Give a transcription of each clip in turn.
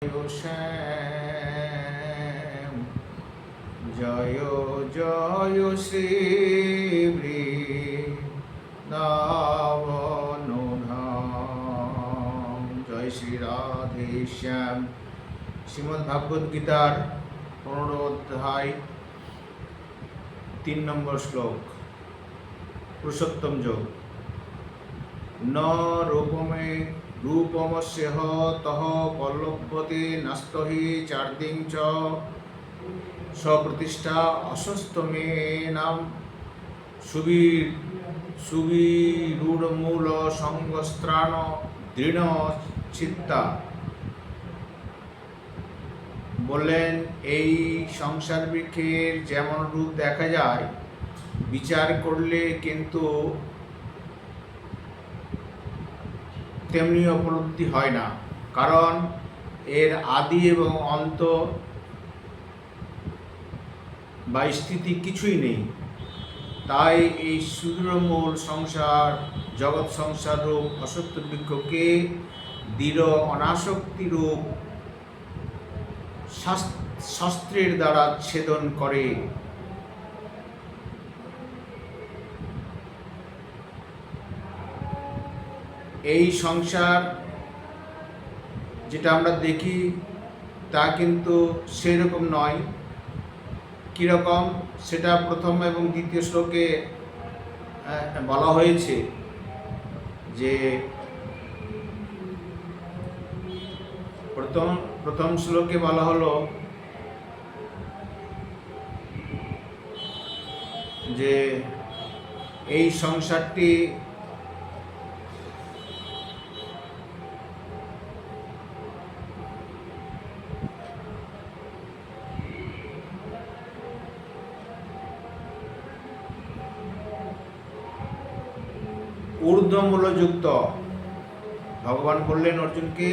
শ্যাম জয় জয় শ্রী বৃন্দাবন ধাম। জয় শ্রী রাধে শ্যাম। শ্রীমদ্ ভাগবত গীতার 15 অধ্যায় 3 নম্বর শ্লোক, পুরুষোত্তম যোগ। ন রূপমে রূপমস্যহ তহ পল্লভ্যতে নষ্ট হি চার্দিং চ স্বপ্রতিষ্ঠা অসস্তমে নাম সুবিরূঢ়মূল সংগস্ত্রাণ দৃঢ় চিত্তা। বললেন, এই সংসার বৃক্ষের যেমন রূপ দেখা যায়, বিচার করলে কিন্তু তেমনি উপলব্ধি হয় না, কারণ এর আদি এবং অন্ত বা স্থিতি কিছুই নেই। তাই এই সুদৃঢ়মূল সংসার জগৎ সংসার রূপ অসত্য বৃক্ষকে দৃঢ় অনাসক্তি রূপ শাস্ত্রের দ্বারা ছেদন করে। এই সংসার যেটা আমরা দেখি তা কিন্তু সেরকম নয়। কীরকম সেটা প্রথম এবং দ্বিতীয় শ্লোকে বলা হয়েছে, যে প্রথম শ্লোকে বলা হলো যে এই সংসারটি ঊর্ধ্বমূলযুক্ত। ভগবান বললেন অর্জুনকে,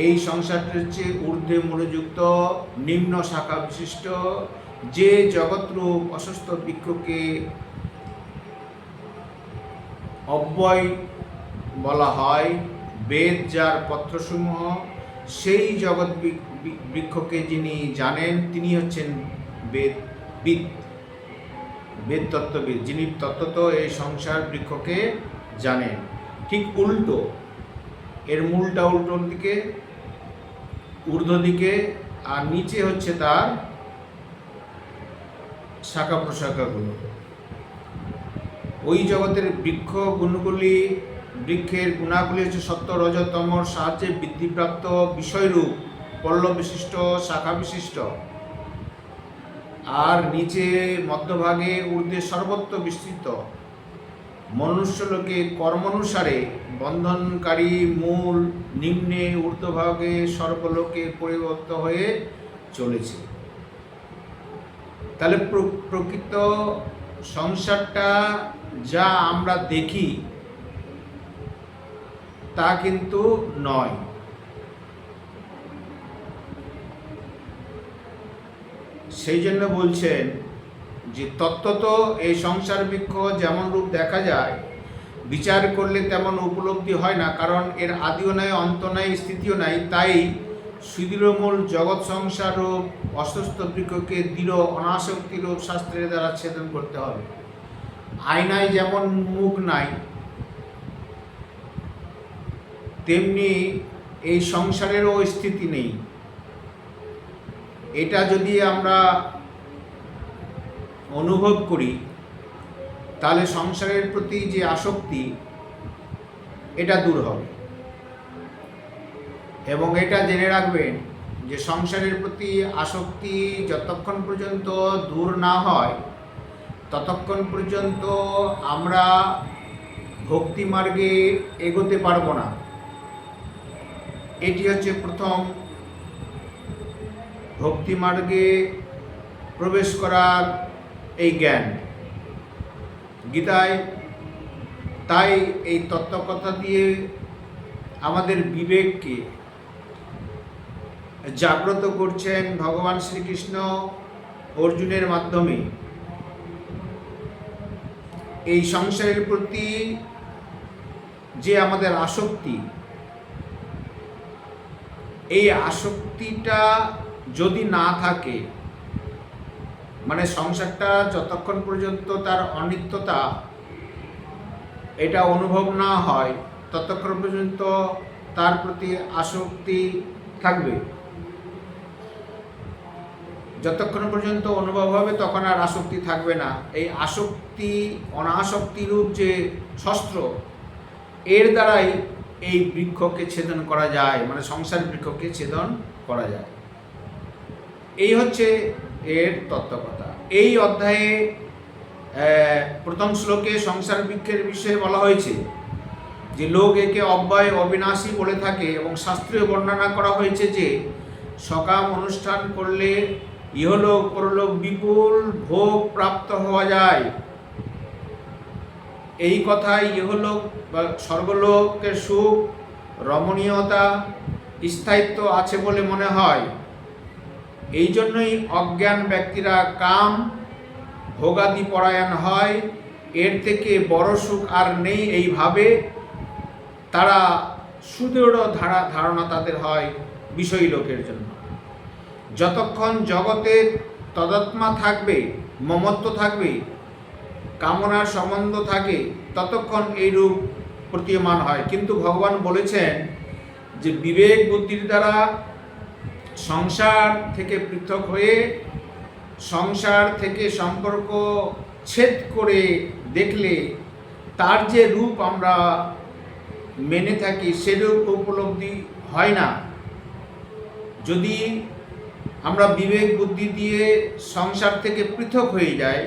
এই সংসারটি হচ্ছে ঊর্ধ্বে মূলযুক্ত, নিম্ন শাখা বিশিষ্ট, যে জগৎরূপ অসুস্থ বৃক্ষকে অব্যয় বলা হয়। বেদ যার পত্রসমূহ, সেই জগৎ বৃক্ষকে যিনি জানেন তিনি হচ্ছেন বেদবিদ, বেদ তত্ত্ববিদ, যিনি তত্ত্বত এই সংসার বৃক্ষকে জানেন। ঠিক উল্টো, এর মূলটা উল্টোর দিকে, ঊর্ধ্ব দিকে, আর নিচে হচ্ছে তার শাখা প্রশাখাগুলো। ওই জগতের বৃক্ষের গুণাগুলি হচ্ছে সত্য রজ তমর সাহায্যে বৃদ্ধিপ্রাপ্ত বিষয়রূপ পল্লব বিশিষ্ট, শাখা বিশিষ্ট, আর নিচে মধ্যভাগে ঊর্ধ্বে সর্বত্র বিস্তৃত। মনুষ্যলোকে কর্মানুসারে বন্ধনকারী মূল নিম্নে ঊর্ধ্বভাগে সর্বলোকে পরিবর্তিত হয়ে চলেছে। তাহলে প্রকৃত সংসারটা যা আমরা দেখি তা কিন্তু নয়। সেই জন্য বলছেন যে তত্ত্বত এই সংসার বৃক্ষ যেমন রূপ দেখা যায়, বিচার করলে তেমন উপলব্ধি হয় না, কারণ এর আদিও নাই, অন্ত নাই, স্থিতিও নাই। তাই সুদৃঢ়মূল জগৎ সংসার রূপ অসুস্থ বৃক্ষকে দৃঢ় অনাসক্তি রূপ শাস্ত্রের দ্বারা ছেদন করতে হবে। আয়নায় যেমন মুখ নাই, তেমনি এই সংসারেরও স্থিতি নেই। এটা যদি আমরা অনুভব করি, তাহলে সংসারের প্রতি যে আসক্তি এটা দূর হবে। এবং এটা জেনে রাখবেন যে সংসারের প্রতি আসক্তি যতক্ষণ পর্যন্ত দূর না হয়, ততক্ষণ পর্যন্ত আমরা ভক্তি মার্গে এগোতে পারবো না। এটি হচ্ছে প্রথম ভক্তি মার্গে প্রবেশ করার এই জ্ঞান গীতায়। তাই এই তত্ত্বকথা দিয়ে আমাদের বিবেককে জাগ্রত করছেন ভগবান শ্রীকৃষ্ণ অর্জুনের মাধ্যমে। এই সংসারের প্রতি যে আমাদের আসক্তি, এই আসক্তিটা যদি না থাকে, মানে সংসারটা যতক্ষণ পর্যন্ত তার অনিত্যতা এটা অনুভব না হয় ততক্ষণ পর্যন্ত তার প্রতি আসক্তি থাকবে। যতক্ষণ পর্যন্ত অনুভব হবে তখন আর আসক্তি থাকবে না। এই আসক্তি অনাসক্তি রূপ যে শস্ত্র, এর দ্বারাই এই বৃক্ষকে ছেদন করা যায়, মানে সংসার বৃক্ষকে ছেদন করা যায়। এই হচ্ছে এর তত্ত্বকথা। এই অধ্যায়ে প্রথম শ্লোকে সংসার বৃক্ষের বিষয়ে বলা হয়েছে যে লোক একে অব্যয় অবিনাশী বলে থাকে, এবং শাস্ত্রীয় বর্ণনা করা হয়েছে যে সকাম অনুষ্ঠান করলে ইহলোক পরলোক বিপুল ভোগ প্রাপ্ত হওয়া যায়। এই কথায় ইহলোক বা স্বর্গলোকের সুখ, রমণীয়তা, স্থায়িত্ব আছে বলে মনে হয়। এই জন্যই অজ্ঞান ব্যক্তিরা কাম ভোগাদি পরায়ণ হয়। এর থেকে বড় সুখ আর নেই এইভাবে তারা সুদৃঢ় ধারণা তাদের হয় বিষয়ী লোকের জন্য। যতক্ষণ জগতে তদাত্মা থাকবে, মমত্ব থাকবে, কামনার সম্বন্ধ থাকে, ততক্ষণ এই রূপ প্রতীয়মান হয়। কিন্তু ভগবান বলেছেন যে বিবেক বুদ্ধির দ্বারা সংসার থেকে পৃথক হয়ে সংসার থেকে সম্পর্ক ছেদ করে দেখলে তার যে রূপ আমরা মেনে থাকি সেরূপ উপলব্ধি হয় না। যদি আমরা বিবেক বুদ্ধি দিয়ে সংসার থেকে পৃথক হয়ে যাই,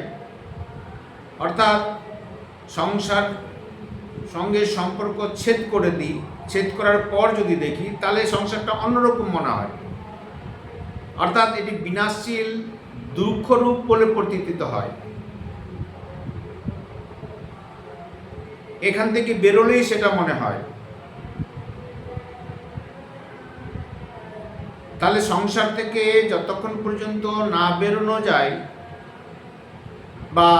অর্থাৎ সংসার সঙ্গে সম্পর্ক ছেদ করে দিই, ছেদ করার পর যদি দেখি তাহলে সংসারটা অন্যরকম মনে হয়, অর্থাৎ এটি বিনাশশীল দুঃখরূপ বলে প্রতীয়িত হয়। এখান থেকে বেরোলেই সেটা মনে হয়। তাহলে সংসার থেকে যতক্ষণ পর্যন্ত না বেরোনো যায় বা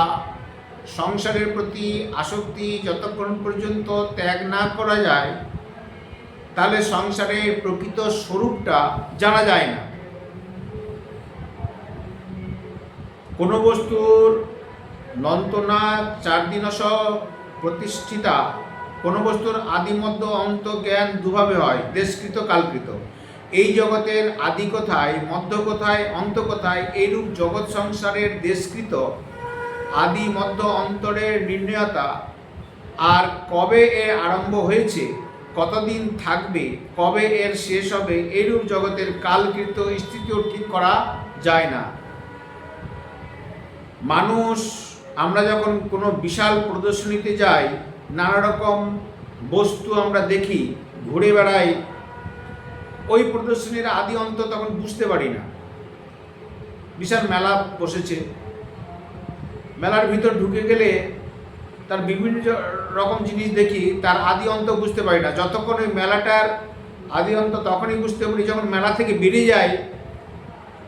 সংসারের প্রতি আসক্তি যতক্ষণ পর্যন্ত ত্যাগ না করা যায়, তাহলে সংসারের প্রকৃত স্বরূপটা জানা যায় না। কোনো বস্তুর নন্তনা চারদিনশ প্রতিষ্ঠিতা, কোনো বস্তুর আদি মধ্য অন্ত জ্ঞান দুভাবে হয়, দেশকৃত কালকৃত। এই জগতের আদি কোথায়, মধ্য কোথায়, অন্ত কোথায়, এইরূপ জগৎ সংসারের দেশকৃত আদি মধ্য অন্তরের নির্ণয়তা আর কবে এর আরম্ভ হয়েছে, কতদিন থাকবে, কবে এর শেষ হবে, এইরূপ জগতের কালকৃত স্থিতিও ঠিক করা যায় না। মানুষ, আমরা যখন কোনো বিশাল প্রদর্শনীতে যাই, নানা রকম বস্তু আমরা দেখি, ঘুরে বেড়াই, ওই প্রদর্শনীর আদি অন্ত তখন বুঝতে পারি না। বিশাল মেলা বসেছে, মেলার ভিতর ঢুকে গেলে তার বিভিন্ন রকম জিনিস দেখি, তার আদি অন্ত বুঝতে পারি না। যতক্ষণ ওই মেলাটার আদি অন্ত তখনই বুঝতে পারি যখন মেলা থেকে বেরিয়ে যায়,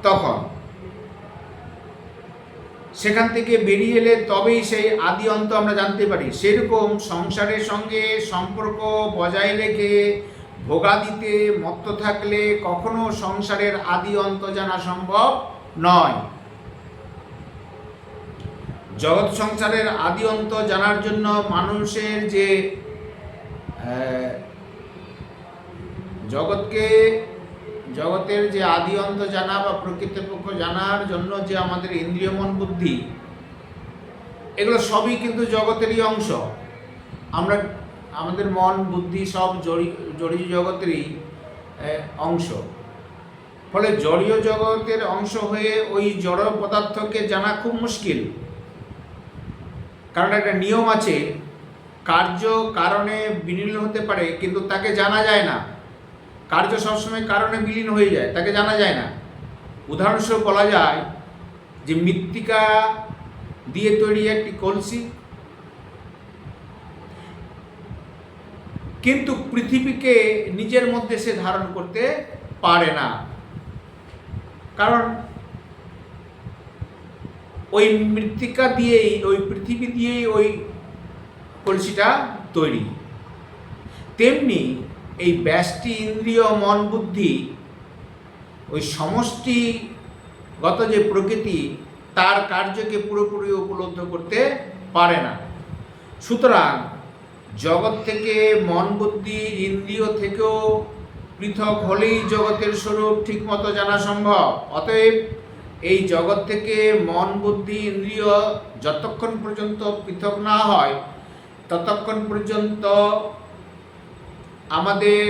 তখন সেখান থেকে বেরিয়ে এলে তবেই সেই আদি অন্ত আমরা জানতে পারি। সেরকম সংসারের সঙ্গে সম্পর্ক বজায় রেখে ভোগাদিতে মত্ত থাকলে কখনো সংসারের আদি অন্ত জানা সম্ভব নয়। জগৎ সংসারের আদি অন্ত জানার জন্য মানুষের যে জগতের যে আদি অন্ত জানা বা প্রকৃতপক্ষ জানার জন্য যে আমাদের ইন্দ্রিয় মন বুদ্ধি, এগুলো সবই কিন্তু জগতেরই অংশ। আমাদের মন বুদ্ধি সব জড়ীয় জগতেরই অংশ। ফলে জড়ীয় জগতের অংশ হয়ে ওই জড় পদার্থকে জানা খুব মুশকিল। কারণ একটা নিয়ম আছে, কার্য কারণে বিলীন হতে পারে কিন্তু তাকে জানা যায় না। কার্য সবসময় কারণে বিলীন হয়ে যায়, তাকে জানা যায় না। উদাহরণস্বরূপ বলা যায় যে মৃত্তিকা দিয়ে তৈরি একটি কলসি, কিন্তু পৃথিবীকে নিজের মধ্যে সে ধারণ করতে পারে না, কারণ ওই মৃত্তিকা দিয়েই, ওই পৃথিবী দিয়েই ওই কলসিটা তৈরি। তেমনি এই ব্যষ্টি ইন্দ্রিয় মন বুদ্ধি ওই সমষ্টিগত যে প্রকৃতি তার কার্যকে পুরোপুরি উপলব্ধি করতে পারে না। সুতরাং জগৎ থেকে মন বুদ্ধি ইন্দ্রিয় থেকেও পৃথক হলেই জগতের স্বরূপ ঠিকমতো জানা সম্ভব। অতএব এই জগৎ থেকে মন বুদ্ধি ইন্দ্রিয় যতক্ষণ পর্যন্ত পৃথক না হয় ততক্ষণ পর্যন্ত আমাদের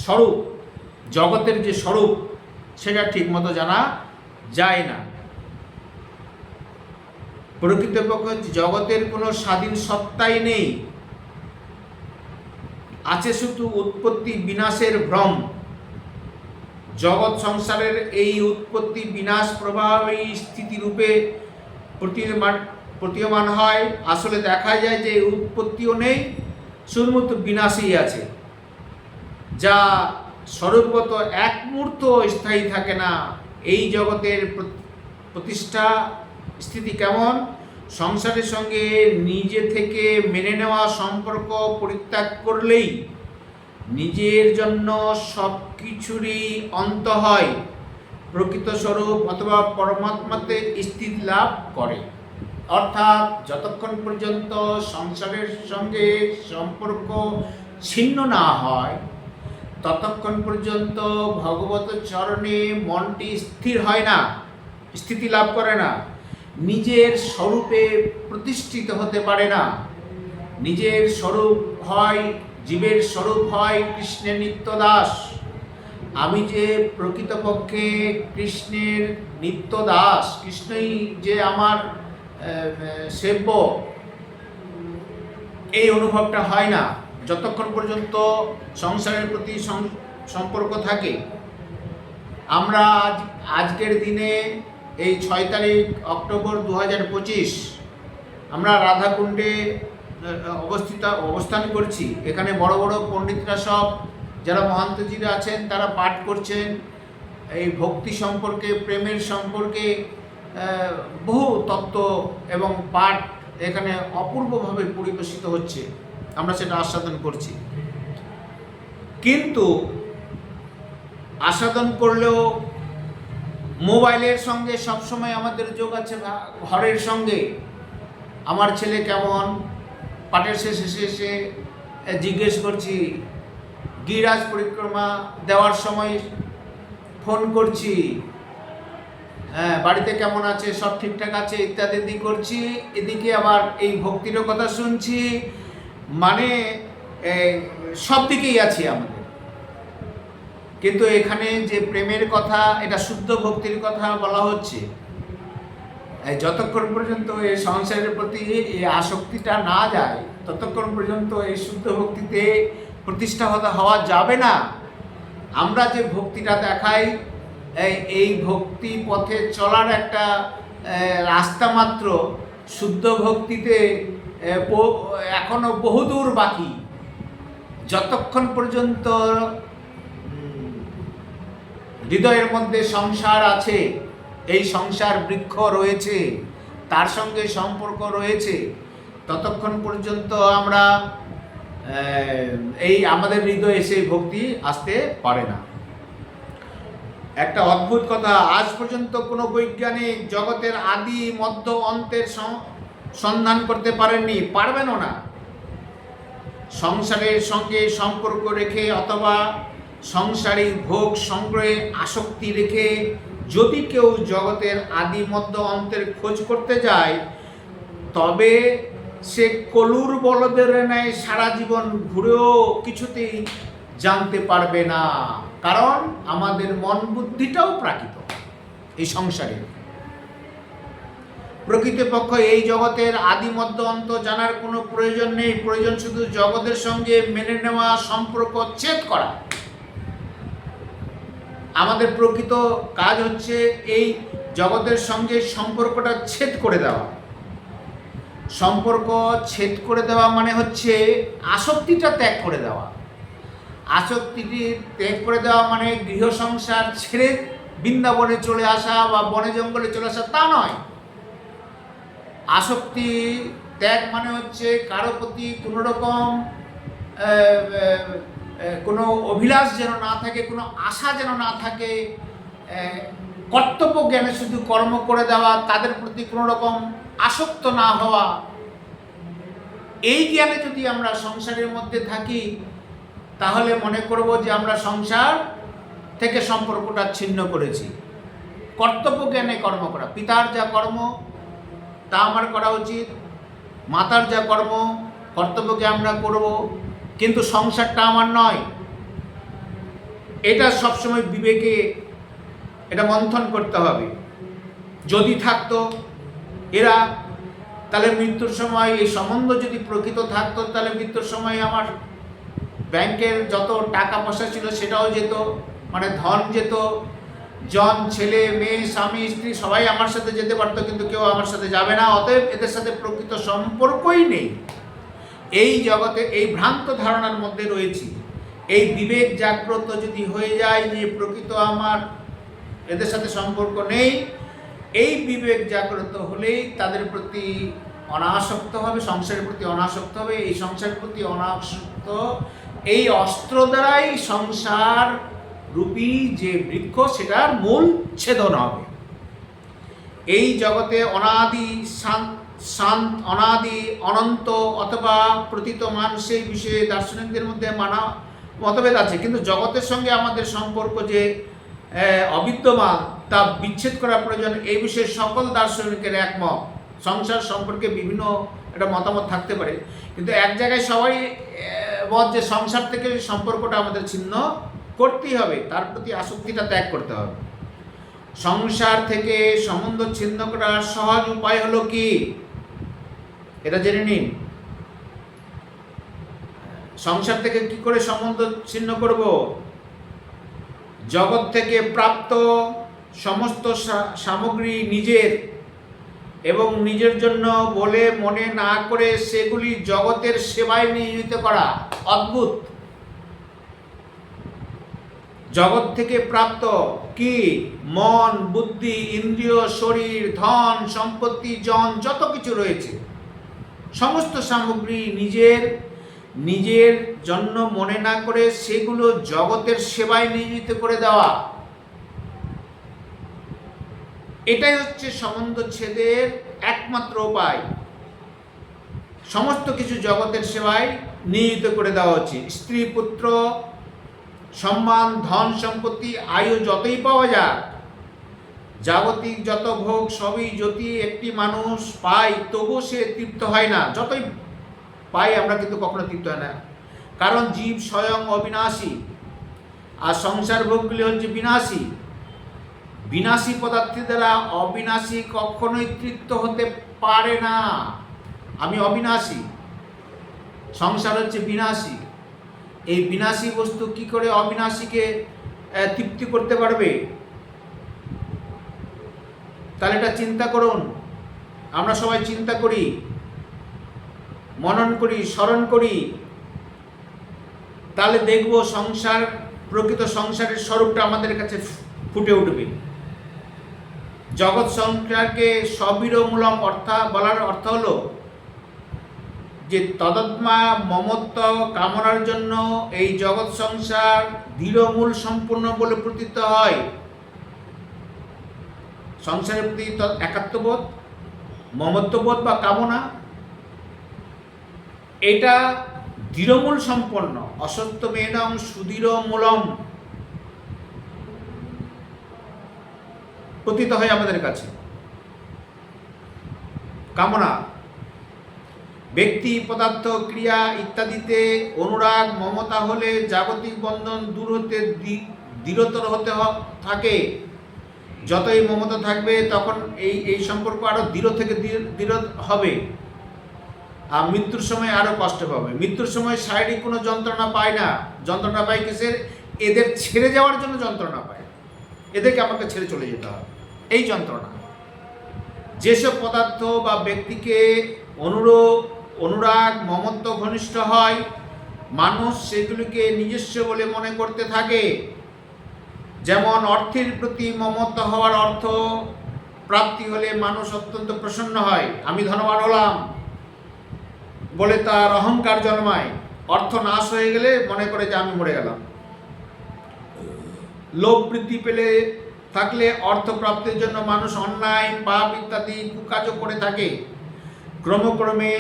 স্বরূপ, জগতের যে স্বরূপ সেটা ঠিকমতো জানা যায় না। প্রকৃতপক্ষে জগতের কোনো স্বাধীন সত্তাই নেই, আছে শুধু উৎপত্তি বিনাশের ভ্রম। জগৎ সংসারের এই উৎপত্তি বিনাশ প্রবাহই স্থিতিরূপে প্রতীয়মান হয়। আসলে দেখা যায় যে উৎপত্তিও নেই, শুধুমাত্র বিনাশই আছে, যা স্বরূপগত এক মুহূর্ত স্থায়ী থাকে না। এই জগতের প্রতিষ্ঠা স্থিতি কেমন? সংসারের সঙ্গে নিজে থেকে মেনে নেওয়া সম্পর্ক পরিত্যাগ করলেই নিজের জন্য সব কিছুরই অন্ত হয়, প্রকৃত স্বরূপ অথবা পরমাত্মাতে স্থিতি লাভ করে। অর্থাৎ যতক্ষণ পর্যন্ত সংসারের সঙ্গে সম্পর্ক ছিন্ন না হয় ততক্ষণ পর্যন্ত ভগবত চরণে মনটি স্থির হয় না, স্থিতি লাভ করে না, নিজের স্বরূপে প্রতিষ্ঠিত হতে পারে না। নিজের স্বরূপ হয়, জীবের স্বরূপ হয় কৃষ্ণের নিত্য দাস। আমি যে প্রকৃতপক্ষে কৃষ্ণের নিত্য দাস, কৃষ্ণই যে আমার সেব্য, এই অনুভবটা হয় না যতক্ষণ পর্যন্ত সংসারের প্রতি সম্পর্ক থাকে। আমরা আজকের দিনে এই 6 তারিখ অক্টোবর 2025 আমরা রাধাকুণ্ডে অবস্থান করছি। এখানে বড় বড় পণ্ডিতরা সব যারা মহান্তজিরা আছেন তারা পাঠ করছেন এই ভক্তি সম্পর্কে, প্রেমের সম্পর্কে বহু তত্ত্ব এবং পাঠ এখানে অপূর্বভাবে পরিবেশিত হচ্ছে, আমরা সেটা আস্বাদন করছি। কিন্তু আস্বাদন করলেও মোবাইলের সঙ্গে সবসময় আমাদের যোগ আছে, ঘরের সঙ্গে। আমার ছেলে কেমন, পাঠের শেষে শেষে জিজ্ঞেস করছি, গিরিরাজ পরিক্রমা দেওয়ার সময় ফোন করছি, বাড়িতে কেমন আছে, সব ঠিকঠাক আছে ইত্যাদি করছি, এদিকে আবার এই ভক্তিরও কথা শুনছি। মানে সব দিকেই আছি আমাদের। কিন্তু এখানে যে প্রেমের কথা, এটা শুদ্ধ ভক্তির কথা বলা হচ্ছে। যতক্ষণ পর্যন্ত এই সংসারের প্রতি এই আসক্তিটা না যায় ততক্ষণ পর্যন্ত এই শুদ্ধ ভক্তিতে প্রতিষ্ঠা হওয়া যাবে না। আমরা যে ভক্তিটা দেখাই, এই ভক্তি পথে চলার একটা রাস্তা মাত্র। শুদ্ধ ভক্তিতে এখনো বহুদূর বাকি। যতক্ষণ পর্যন্ত হৃদয়ের মধ্যে সংসার আছে, এই সংসার বৃক্ষ রয়েছে, তার সঙ্গে সম্পর্ক রয়েছে, ততক্ষণ পর্যন্ত আমরা এই আমাদের হৃদয়ে সেই ভক্তি আসতে পারে না। একটা অদ্ভুত কথা, আজ পর্যন্ত কোনো বৈজ্ঞানিক জগতের আদি মধ্য অন্তের সন্ধান করতে পারেননি, পারবেনও না। সংসারের সঙ্গে সম্পর্ক রেখে অথবা সংসারিক ভোগ সংগ্রহে আসক্তি রেখে যদি কেউ জগতের আদি মধ্য অন্তের খোঁজ করতে যায় তবে সে কলুর বলদের ন্যায় সারা জীবন ঘুরেও কিছুতেই জানতে পারবে না। কারণ আমাদের মন বুদ্ধিটাও প্রাকৃত এই সংসারে। প্রকৃতপক্ষে এই জগতের আদি মধ্য অন্ত জানার কোনো প্রয়োজন নেই, প্রয়োজন শুধু জগতের সঙ্গে মেনে নেওয়া সম্পর্ক ছেদ করা। আমাদের প্রকৃত কাজ হচ্ছে এই জগতের সঙ্গে সম্পর্কটা ছেদ করে দেওয়া। সম্পর্ক ছেদ করে দেওয়া মানে হচ্ছে আসক্তিটা ত্যাগ করে দেওয়া। আসক্তিটি ত্যাগ করে দেওয়া মানে গৃহ সংসার ছেড়ে বৃন্দাবনে চলে আসা বা বনে জঙ্গলে চলে আসা তা নয়। আসক্তি ত্যাগ মানে হচ্ছে কারো প্রতি কোনো রকম কোনো অভিলাষ যেন না থাকে, কোনো আশা যেন না থাকে, কর্তব্য জ্ঞানে শুধু কর্ম করে দেওয়া, তাদের প্রতি কোনো রকম আসক্ত না হওয়া। এই জ্ঞানে যদি আমরা সংসারের মধ্যে থাকি তাহলে মনে করব যে আমরা সংসার থেকে সম্পর্কটা ছিন্ন করেছি। কর্তব্য জ্ঞানে কর্ম করা, পিতার যা কর্ম তা আমার করা উচিত, মাতার যা কর্ম কর্তব্যকে আমরা করব, কিন্তু সংসারটা আমার নয়। এটা সবসময় বিবেকে এটা মন্থন করতে হবে। যদি থাকতো এরা, তাহলে মৃত্যুর সময় এই সম্বন্ধ যদি প্রকৃত থাকতো, তাহলে মৃত্যুর সময় আমার ব্যাংকের যত টাকা পয়সা ছিল সেটাও যেত, মানে ধন যেত, জন, ছেলে, মেয়ে, স্বামী, স্ত্রী সবাই আমার সাথে যেতে পারতো, কিন্তু কেউ আমার সাথে যাবে না। অতএব এদের সাথে প্রকৃত সম্পর্কই নেই। এই জগতে এই ভ্রান্ত ধারণার মধ্যে রয়েছি। এই বিবেক জাগ্রত যদি হয়ে যায় যে প্রকৃত আমার এদের সাথে সম্পর্ক নেই, এই বিবেক জাগ্রত হলেই তাদের প্রতি অনাসক্ত হবে, সংসারের প্রতি অনাসক্ত হবে। এই সংসারের প্রতি অনাসক্ত এই অস্ত্র দ্বারাই সংসার রূপী যে বৃক্ষ সেটার মূল ছেদন হবে। এই জগতে অনাদি অনাদি অনন্ত অথবা প্রতীতমান সেই বিষয়ে দার্শনিকদের মধ্যে মতভেদ আছে, কিন্তু জগতের সঙ্গে আমাদের সম্পর্ক যে অবিদ্যমান তা বিচ্ছেদ করা প্রয়োজন, এই বিষয়ে সকল দার্শনিকের একমত। সংসার সম্পর্কে বিভিন্ন একটা মতামত থাকতে পারে, কিন্তু এক জায়গায় সবাই মত যে সংসার থেকে সম্পর্কটা আমাদের ছিন্ন করতেই হবে, তার প্রতি আসক্তিটা ত্যাগ করতে হবে। সংসার থেকে সম্বন্ধ ছিন্ন করার সহজ উপায় হলো কি, এটা জেনে নিন। সংসার থেকে কি করে সম্বন্ধ ছিন্ন করব? জগৎ থেকে প্রাপ্ত সমস্ত সামগ্রী নিজের এবং নিজের জন্য বলে মনে না করে সেগুলি জগতের সেবায় নিয়োজিত করা। অদ্ভুত। জগৎ থেকে প্রাপ্ত কি? মন, বুদ্ধি, ইন্দ্রিয়, শরীর, ধন, সম্পত্তি, জন, যত কিছু রয়েছে সমস্ত সামগ্রী নিজের জন্য মনে না করে সেগুলো জগতের সেবায় নিয়োজিত করে দেওয়া। এটাই হচ্ছে সম্বন্ধ ছেদের একমাত্র উপায়। সমস্ত কিছু জগতের সেবায় নিয়োজিত করে দেওয়া উচিত। স্ত্রী, পুত্র, সম্মান, ধন, সম্পত্তি, আয়ু যতই পাওয়া যাক, জাগতিক যত ভোগ সবই যদি একটি মানুষ পায় তবু সে তৃপ্ত হয় না। যতই পাই আমরা কিন্তু কখনো তৃপ্ত হয় না, কারণ জীব স্বয়ং অবিনাশী আর সংসার ভোগগুলি হচ্ছে বিনাশী। বিনাশী পদার্থের দ্বারা অবিনাশী কখনোই তৃপ্ত হতে পারে না। আমি অবিনাশী, সংসার হচ্ছে বিনাশী। এই বিনাশী বস্তু কি করে অবিনাশীকে তৃপ্তি করতে পারবে? তাহলে এটা চিন্তা করুন। আমরা সবাই চিন্তা করি, মনন করি, স্মরণ করি, তাহলে দেখব সংসার, প্রকৃত সংসারের স্বরূপটা আমাদের কাছে ফুটে উঠবে। জগৎ সংসারকে সবিরমূলম বলার অর্থ হলো যে তদাত্মা মমত্ব কামনার জন্য এই জগৎ সংসার দৃঢ়মূল সম্পূর্ণ বলে প্রতীত হয়। সংসারের প্রতি একাত্মবোধ, মমত্ববোধ বা কামনা, এটা দৃঢ়মূল সম্পন্ন। অসত্যমেনং সুদৃঢ়মূলম প্রতীত হয় আমাদের কাছে। কামনা, ব্যক্তি, পদার্থ, ক্রিয়া ইত্যাদিতে অনুরাগ, মমতা হলে জাগতিক বন্ধন দূর হতে দৃঢ়তর হতে থাকে। যতই মমতা থাকবে তখন এই সম্পর্ক আরো দৃঢ় থেকে দৃঢ় হবে, আর মৃত্যুর সময় আরো কষ্ট পাবে। মৃত্যুর সময় শারীরিক কোনো যন্ত্রণা পায় না। যন্ত্রণা পায় কিসের? এদের ছেড়ে যাওয়ার জন্য যন্ত্রণা পায়। এদেরকে আমাকে ছেড়ে চলে যেতে হবে, এই যন্ত্রণা। যেসব পদার্থ বা ব্যক্তিকে অনুরাগ, মমত্ব ঘনিষ্ঠ হয়, মানুষ সেগুলিকে নিজস্ব বলে মনে করতে থাকে। যেমন অর্থের প্রতি মমত্ব হওয়ার অর্থ প্রাপ্তি হলে মানুষ অত্যন্ত প্রসন্ন হয়। আমি ধনবান হলাম বলে তার অহংকার জন্মায়। অর্থ নাশ হয়ে গেলে মনে করে যে আমি মরে গেলাম। লোভ বৃদ্ধি পেলে থাকলে অর্থ প্রাপ্তির জন্য মানুষ অন্যায়, পাপ ইত্যাদি কুকাজও করে থাকে। ক্রমক্রমে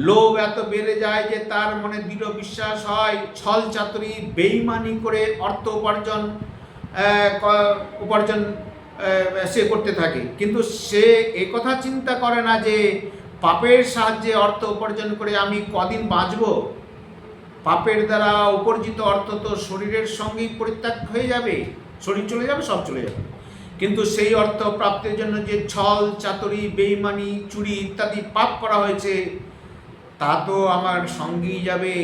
লোভ এত বেড়ে যায় যে তার মনে দৃঢ় বিশ্বাস হয় ছল চাতুরি বেইমানি করে অর্থ উপার্জন সে করতে থাকে, কিন্তু সে একথা চিন্তা করে না যে পাপের সাহায্যে অর্থ উপার্জন করে আমি কদিন বাঁচব। পাপের দ্বারা উপার্জিত অর্থ তো শরীরের সঙ্গেই পরিত্যাগ হয়ে যাবে, শরীর চলে যাবে, সব চলে যাবে। কিন্তু সেই অর্থ প্রাপ্তির জন্য যে ছল চাতুরি বেইমানি চুরি ইত্যাদি পাপ করা হয়েছে তা তো আমার সঙ্গেই যাবে।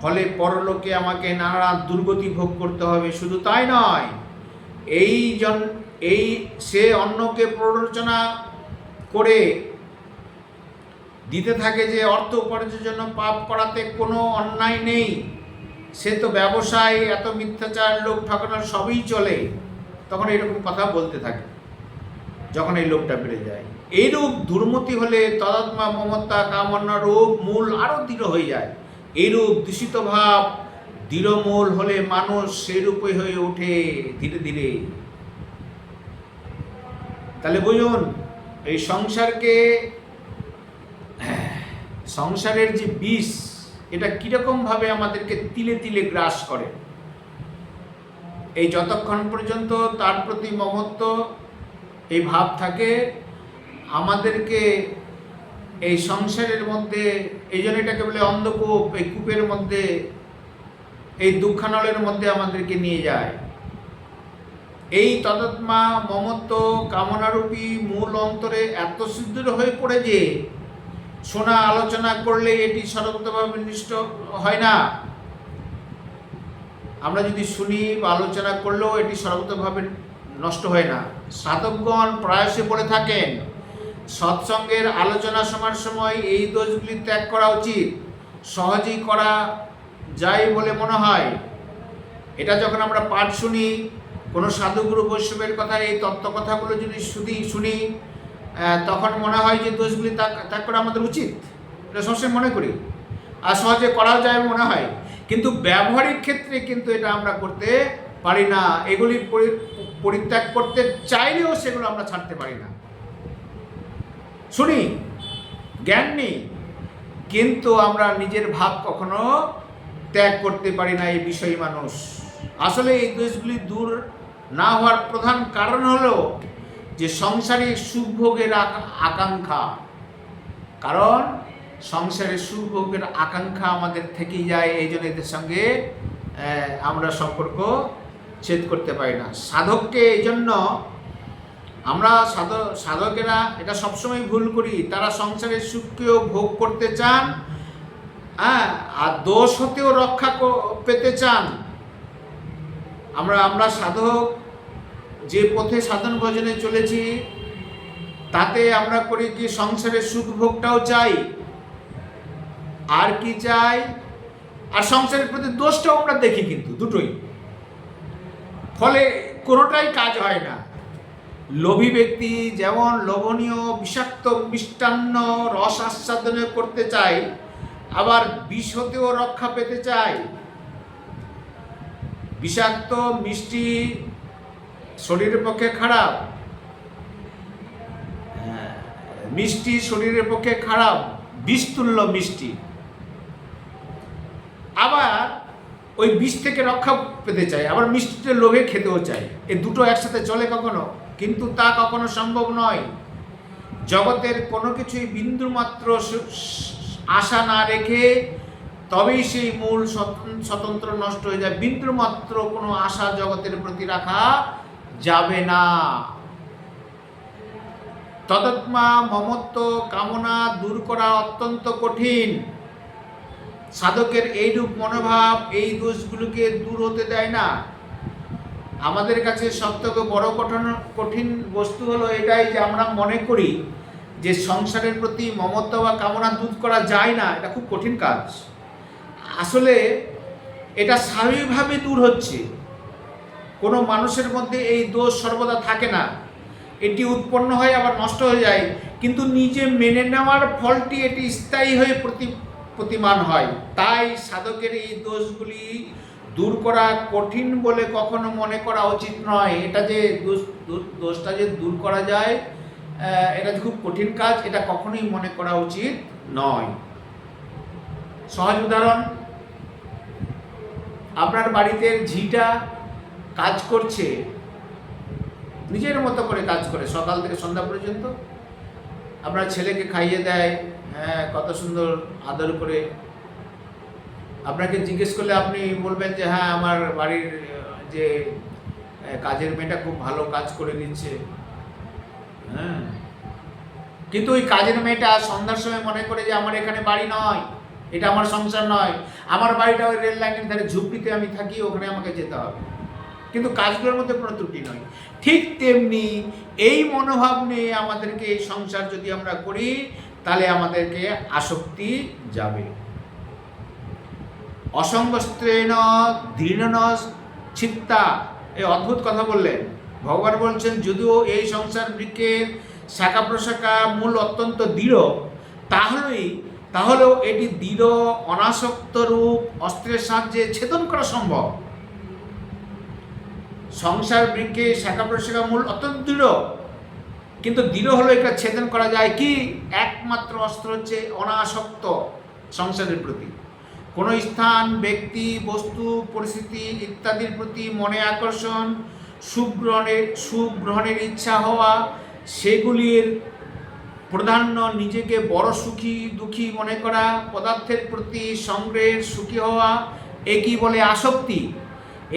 ফলে পরলোকে আমাকে নানা দুর্গতি ভোগ করতে হবে। শুধু তাই নয়, সে অন্যকে প্ররোচনা করে দিতে থাকে যে অর্থ উপার্জনের জন্য পাপ করাতে কোনো অন্যায় নেই, সে তো ব্যবসায় এত মিথ্যাচার লোক ঠকানোর সবই চলে। তখন এরকম কথা বলতে থাকে যখন এই লোকটা বেড়ে যায়। এইরূপ দুর্মতি হলে তদাত্মা মমতা কামনা রূপ মূল আরও দৃঢ় হয়ে যায়। এইরূপ দূষিত ভাব দৃঢ় মূল হলে মানুষ সেরূপই হয়ে ওঠে ধীরে ধীরে। তাহলে বুঝুন, এই সংসারের যে বিষ, এটা কীরকমভাবে আমাদেরকে তিলে তিলে গ্রাস করে। এই যতক্ষণ পর্যন্ত তার প্রতি মমত্ব এই ভাব থাকে, আমাদেরকে এই সংসারের মধ্যে, এই জন্য এটাকে বলে অন্ধকূপ, এই কূপের মধ্যে, এই দুঃখানলের মধ্যে আমাদেরকে নিয়ে যায়। এই তদাত্মা মমত্ব কামনারূপী মূল অন্তরে এত সুদৃঢ় হয়ে পড়ে যে শোনা আলোচনা করলে এটি সর্বতভাবে নিষ্ঠ হয় না। আমরা যদি শুনি বা আলোচনা করলেও এটি সর্বতভাবে নষ্ট হয় না। সাধকগণ প্রায়শই বলে থাকেন সৎসঙ্গের আলোচনা শোনার সময় এই দোষগুলি ত্যাগ করা উচিত, সহজেই করা যায় বলে মনে হয়। এটা যখন আমরা পাঠ শুনি, কোনো সাধুগুরু বৈষ্ণবের কথা, এই তত্ত্ব কথাগুলো যদি শুনি তখন মনে হয় যে দোষগুলি ত্যাগ করা আমাদের উচিত, এটা সবসময় মনে করি, আর সহজে করা যায় মনে হয়। কিন্তু ব্যবহারিক ক্ষেত্রে কিন্তু এটা আমরা করতে পারি না। এগুলি পরিত্যাগ করতে চাইলেও সেগুলো আমরা ছাড়তে পারি না। শুনি, জ্ঞান নেই, কিন্তু আমরা নিজের ভাব কখনো ত্যাগ করতে পারি না এই বিষয়ী মানুষ। আসলে এই দোষগুলি দূর না হওয়ার প্রধান কারণ হলো যে সংসারিক সুখভোগের আকাঙ্ক্ষা। কারণ সংসারের সুখভোগের আকাঙ্ক্ষা আমাদের থেকেই যায়, এই জন্য এদের সঙ্গে আমরা সম্পর্ক ছেদ করতে পারি না। সাধককে এই জন্য আমরা সাধকেরা এটা সবসময় ভুল করি, তারা সংসারের সুখকেও ভোগ করতে চান, আর দোষ হতেও রক্ষা পেতে চান। আমরা সাধক যে পথে সাধন ভজনে চলেছি তাতে আমরা করি কি সংসারের সুখ ভোগটাও চাই, আর কি চাই, আর সংসারের প্রতি দোষটাও আমরা দেখি, কিন্তু দুটোই। ফলে কোনোটাই কাজ হয় না। লোভী ব্যক্তি যেমন লোভনীয় বিষাক্ত মিষ্টান্ন রস আস্বাদন করতে চায়, আবার বিষ হতেও রক্ষা পেতে চায়। বিষাক্ত মিষ্টি শরীরের পক্ষে খারাপ, মিষ্টি শরীরের পক্ষে খারাপ, বিষতুল্য মিষ্টি। আবার ওই বিষ থেকে রক্ষা পেতে চায়, আবার মিষ্টিতে লোভে খেতেও চায়। এই দুটো একসাথে চলে কখনো? কিন্তু তা কখনো সম্ভব নয়। জগতের কোনো কিছুই বিন্দুমাত্র আশা না রেখে তবেই সেই মূল স্বতন্ত্র নষ্ট হয়ে যায়। বিন্দুমাত্র কোনো আশা জগতের প্রতি রাখা যাবে না। তদাত্মা মমত্ব কামনা দূর করা অত্যন্ত কঠিন। সাধকের এইরূপ মনোভাব এই দোষগুলোকে দূর হতে দেয় না। আমাদের কাছে সবথেকে বড় কঠিন বস্তু হলো এটাই যে আমরা মনে করি যে সংসারের প্রতি মমত্ব বা কামনা দূর করা যায় না, এটা খুব কঠিন কাজ। আসলে এটা স্বাভাবিকভাবে দূর হচ্ছে। কোনো মানুষের মধ্যে এই দোষ সর্বদা থাকে না, এটি উৎপন্ন হয় আবার নষ্ট হয়ে যায়, কিন্তু নিজে মেনে নেওয়ার ফলটি এটি স্থায়ী হয়ে প্রতিমান হয়। তাই সাধকের এই দোষগুলি দূর করা কঠিন বলে কখনো মনে করা উচিত নয়। এটা যে দোষটা যে দূর করা যায়, এটা খুব কঠিন কাজ, এটা কখনোই মনে করা উচিত নয়। সহজ উদাহরণ, আপনার বাড়িতে ঝিটা কাজ করছে, নিজের মতো করে কাজ করে সকাল থেকে সন্ধ্যা পর্যন্ত, আপনার ছেলেকে খাইয়ে দেয়, কত সুন্দর আদর করে। আপনাকে জিজ্ঞেস করলে আপনি বলবেন যে হ্যাঁ, আমার বাড়ির যে কাজের মেয়েটা খুব ভালো কাজ করে দিচ্ছে। হ্যাঁ, কিন্তু ওই কাজের মেয়েটা সন্ধ্যার সময় মনে করে যে আমার এখানে বাড়ি নয়, এটা আমার সংসার নয়, আমার বাড়িটা ওই রেল লাইনের ধারে ঝুপড়িতে আমি থাকি, ওখানে আমাকে যেতে হবে। কিন্তু কাজগুলোর মধ্যে কোনো ত্রুটি নয়। ঠিক তেমনি এই মনোভাব নিয়ে আমাদেরকে এই সংসার যদি আমরা করি, তাহলে আমাদেরকে আসক্তি যাবে। অসঙ্গস্ত্রেণ দৃঢ় চিত্তা, এই অদ্ভুত কথা বললেন ভগবান। বলছেন যদিও এই সংসার বৃক্ষের শাখা প্রশাখা মূল অত্যন্ত দৃঢ়, তাহলেও এটি দৃঢ় অনাসক্ত রূপ অস্ত্রের সাহায্যে ছেদন করা সম্ভব। সংসার বৃক্ষে শাখা প্রশাখা মূল অত্যন্ত দৃঢ়, কিন্তু দৃঢ় হলো এটা ছেদন করা যায় কি? একমাত্র অস্ত্র হচ্ছে অনাসক্ত সংসারের প্রতি। কোনো স্থান, ব্যক্তি, বস্তু, পরিস্থিতি ইত্যাদির প্রতি মনে আকর্ষণ, সুখ গ্রহণের ইচ্ছা হওয়া, সেগুলির প্রাধান্য, নিজেকে বড় সুখী দুঃখী মনে করা, পদার্থের প্রতি সংগ্রহের সুখী হওয়া, একই বলে আসক্তি।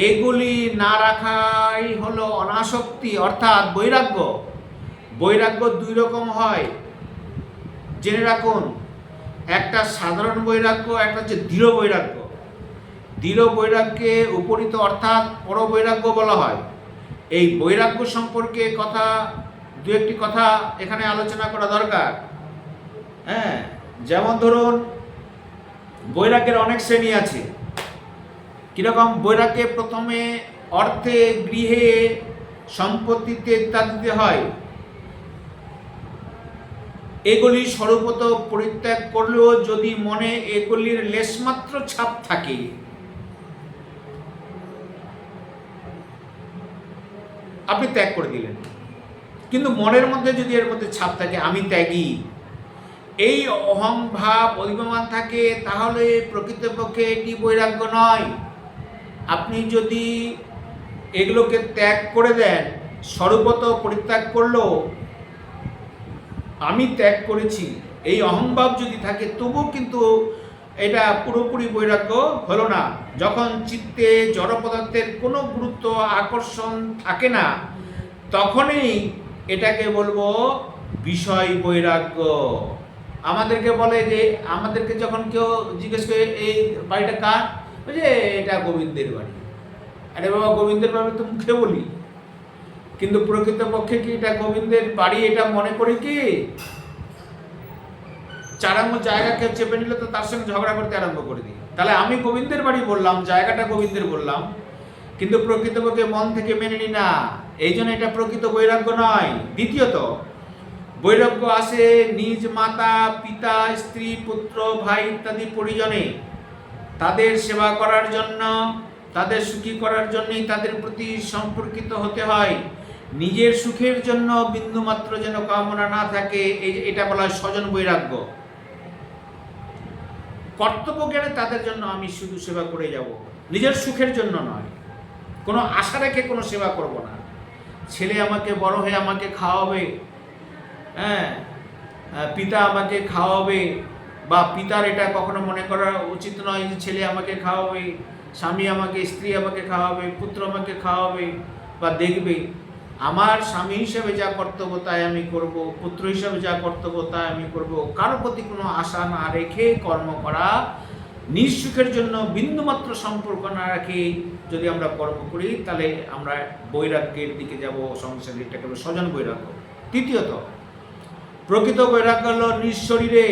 এগুলি না রাখাই হলো অনাসক্তি, অর্থাৎ বৈরাগ্য। বৈরাগ্য দুই রকম হয়, জেনে রাখুন। একটা সাধারণ বৈরাগ্য, একটা হচ্ছে দৃঢ় বৈরাগ্য। দৃঢ় বৈরাগ্যে উপনীত অর্থাৎ পর বৈরাগ্য বলা হয়। এই বৈরাগ্য সম্পর্কে দু একটি কথা এখানে আলোচনা করা দরকার। হ্যাঁ, যেমন ধরুন, বৈরাগ্যের অনেক শ্রেণী আছে। কীরকম? বৈরাগ্যে প্রথমে অর্থে, গৃহে, সম্পত্তিতে ইত্যাদিতে হয়। এগুলি স্বরূপত পরিত্যাগ করলেও যদি মনে এগুলির লেশমাত্র ছাপ থাকে, আপনি ত্যাগ করে দিলেন। কিন্তু মনের মধ্যে যদি এর মধ্যে ছাপ থাকে, আমি ত্যাগী, এই অহংভাব অভিমান থাকে, তাহলে প্রকৃতপক্ষে এটি বৈরাগ্য নয়। আপনি যদি এগুলোকে ত্যাগ করে দেন, স্বরূপত পরিত্যাগ করলেও আমি ত্যাগ করেছি, এই অহংভাব যদি থাকে, তবুও কিন্তু এটা পুরোপুরি বৈরাগ্য হলো না। যখন চিত্তে জড় পদার্থের কোনো গুরুত্ব আকর্ষণ থাকে না, তখনই এটাকে বলবো বিষয় বৈরাগ্য। আমাদেরকে বলে যে, আমাদেরকে যখন কেউ জিজ্ঞেস করে এই বাড়িটা কার, যে এটা গোবিন্দের বাড়ি। আরে বাবা, গোবিন্দের বাড়ি তো মুখে বলি, কিন্তু প্রকৃতপক্ষে কি এটা গোবিন্দের বাড়ি এটা মনে করি কি? 4 আঙ্গুল জায়গাকে চেপে নিলে তো তার সঙ্গে ঝগড়া করতে আরম্ভ করে দিই। তাহলে আমি গোবিন্দের বাড়ি বললাম, জায়গাটা গোবিন্দের বললাম, কিন্তু প্রকৃতপক্ষে মন থেকে মেনে নি না। এই জন্য এটা প্রকৃত বৈরাগ্য নয়। দ্বিতীয়ত, বৈরাগ্য আসে নিজ মাতা, পিতা, স্ত্রী, পুত্র, ভাই ইত্যাদি পরিজনে তাদের সেবা করার জন্য, তাদের সুখী করার জন্যই তাদের প্রতি সম্পর্কিত হতে হয়। নিজের সুখের জন্য বিন্দুমাত্র যেন কামনা না থাকে, এটা বলা হয় স্বজন বৈরাগ্য। কর্তব্য জ্ঞানে তাদের জন্য আমি শুধু সেবা করে যাব, নিজের সুখের জন্য নয়। কোনো আশা রেখে কোনো সেবা করব না। ছেলে আমাকে বড় হয়ে আমাকে খাওয়াবে, হ্যাঁ, পিতা আমাকে খাওয়াবে, বা পিতার এটা কখনো মনে করা উচিত নয় যে ছেলে আমাকে খাওয়াবে, স্বামী আমাকে, স্ত্রী আমাকে খাওয়াবে, পুত্র আমাকে খাওয়াবে বা দেখবে। আমার স্বামী হিসেবে যা কর্তব্য তাই আমি করব, পুত্র হিসেবে যা কর্তব্য তাই আমি করব। কারোর প্রতি কোনো আশা না রেখে কর্ম করা, নিজ সুখের জন্য বিন্দুমাত্র সম্পর্ক না রাখে যদি আমরা কর্ম করি, তাহলে আমরা বৈরাগ্যের দিকে যাব। সংসারে এটাকে স্বজন বৈরাগ্য। তৃতীয়ত, প্রকৃত বৈরাগ্য হল নিজ শরীরে।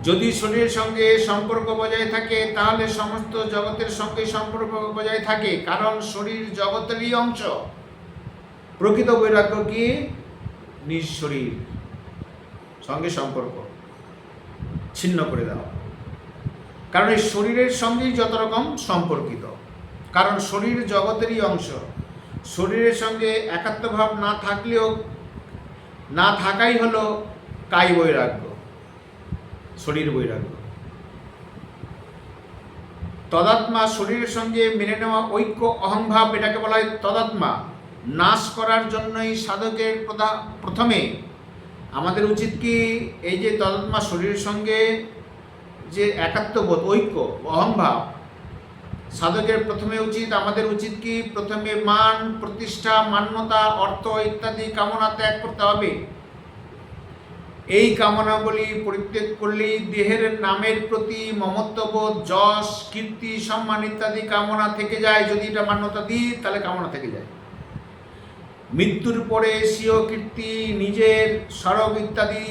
যদি শরীরের সঙ্গে সম্পর্ক বজায় থাকে, তাহলে সমস্ত জগতের সঙ্গে সম্পর্ক বজায় থাকে, কারণ শরীর জগতেরই অংশ। প্রকৃত বৈরাগ্য কি? নিজ শরীর সঙ্গে সম্পর্ক। ছিন্ন করে দেওয়া। কারণ এই শরীরের সঙ্গেই যত রকম সম্পর্কিত, কারণ শরীর জগতেরই অংশ। শরীরের সঙ্গে একাত্মভাব না থাকলেও না থাকাই হলো কায় বৈরাগ্য, শরীর বৈরাগ্য। তদাত্মা, শরীরের সঙ্গে মেনে নেওয়া ঐক্য অহংভাব, এটাকে বলা হয় তদাত্মা। নাশ করার জন্যই সাধকের প্রথমে আমাদের উচিত কি, এই যে তদাত্মা শরীরের সঙ্গে যে একাত্মবোধ, ঐক্য, অহংভাব, সাধকের প্রথমে আমাদের উচিত কি, প্রথমে মান, প্রতিষ্ঠা, মান্যতা, অর্থ ইত্যাদি কামনা ত্যাগ করতে হবে। এই কামনাগুলি পরিত্যাগ করলেই দেহের নামের প্রতি মমত্ববোধ, যশ, কীর্তি, সম্মান ইত্যাদি কামনা থেকে যায়। যদি এটা মান্যতা দিই তাহলে কামনা থেকে যায়। মৃত্যুর পরে স্বীয় কীর্তি, নিজের স্মারক ইত্যাদি,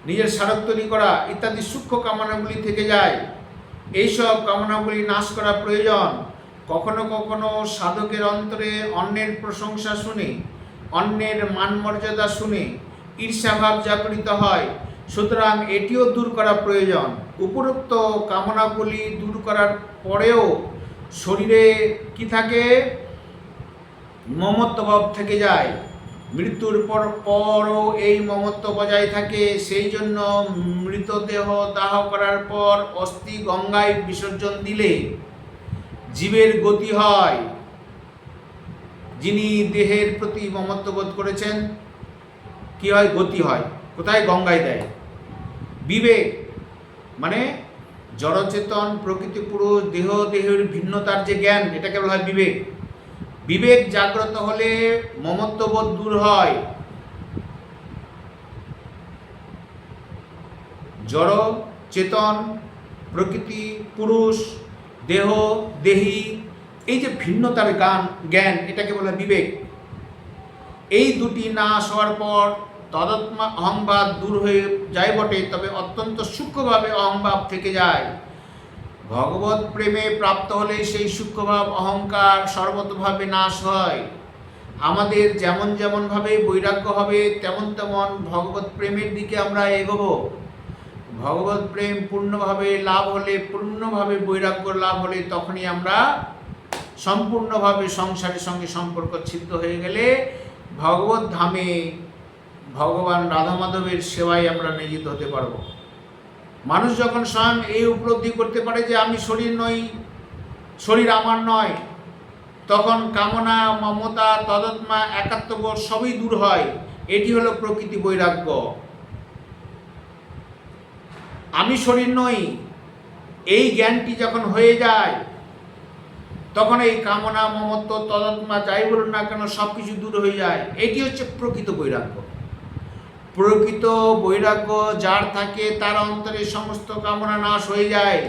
নিজের স্মারক তৈরি করা ইত্যাদি সূক্ষ্ম কামনাগুলি থেকে যায়। এইসব কামনাগুলি নাশ করা প্রয়োজন। কখনো কখনো সাধকের অন্তরে অন্যের প্রশংসা শুনে, অন্যের মান মর্যাদা শুনে ঈর্ষাভাব জাগরিত হয়। সুতরাং এটিও দূর করা প্রয়োজন। উপরোক্ত কামনাগুলি দূর করার পরেও শরীরে কি থাকে, মমত্বভাব থেকে যায়। মৃত্যুর পরও এই মমত্ব বজায় থাকে। সেই জন্য মৃতদেহ দাহ করার পর অস্থি গঙ্গায় বিসর্জন দিলে জীবের গতি হয়। যিনি দেহের প্রতি মমত্ববোধ করেছেন কি হয়, গতি হয়। কোথায়? গঙ্গায় দেয়। বিবেক মানে জড়চেতন, প্রকৃতি পুরুষ, দেহের ভিন্নতার যে জ্ঞান, এটাকে বলা হয় বিবেক। বিবেক জাগ্রত হলে মমত্ববোধ দূর হয়। জড়, চেতন, প্রকৃতি, পুরুষ, দেহ, দেহী, এই যে ভিন্নতার জ্ঞান, এটাকে বলা বিবেক। এই দুটি নাশ হওয়ার পর তদাত্মা অহংভাব দূর হয়ে যায় বটে, তবে অত্যন্ত সূক্ষ্মভাবে অহংভাব থেকে যায়। ভগবত প্রেমে প্রাপ্ত হলে সেই সূক্ষ্মভাব অহংকার সর্বতভাবে নাশ হয়। আমাদের যেমন যেমনভাবে বৈরাগ্য হবে তেমন তেমন ভগবত প্রেমের দিকে আমরা এগোবো। ভগবত প্রেম পূর্ণভাবে লাভ হলে, পূর্ণভাবে বৈরাগ্য লাভ হলে, তখনই আমরা সম্পূর্ণভাবে সংসারের সঙ্গে সম্পর্ক ছিন্ন হয়ে গেলে ভগবত ধামে ভগবান রাধা মাধবের সেবায় আমরা নিয়োজিত হতে পারব। মানুষ যখন স্বয়ং এই উপলব্ধি করতে পারে যে আমি শরীর নই, শরীর আমার নয়, তখন কামনা, মমতা, তদাত্মা, একাত্মবোধ সবই দূর হয়। এটি হলো প্রকৃতি বৈরাগ্য। আমি শরীর নই, এই জ্ঞানটি যখন হয়ে যায়, তখন এই কামনা, মমত্ব, তদাত্মা যাই বলুন না কেন, সব কিছু দূর হয়ে যায়। এটি হচ্ছে প্রকৃত বৈরাগ্য। প্রকৃত বৈরাগ্য যার থাকে তার অন্তরে সমস্ত কামনা নাশ হয়ে যায়।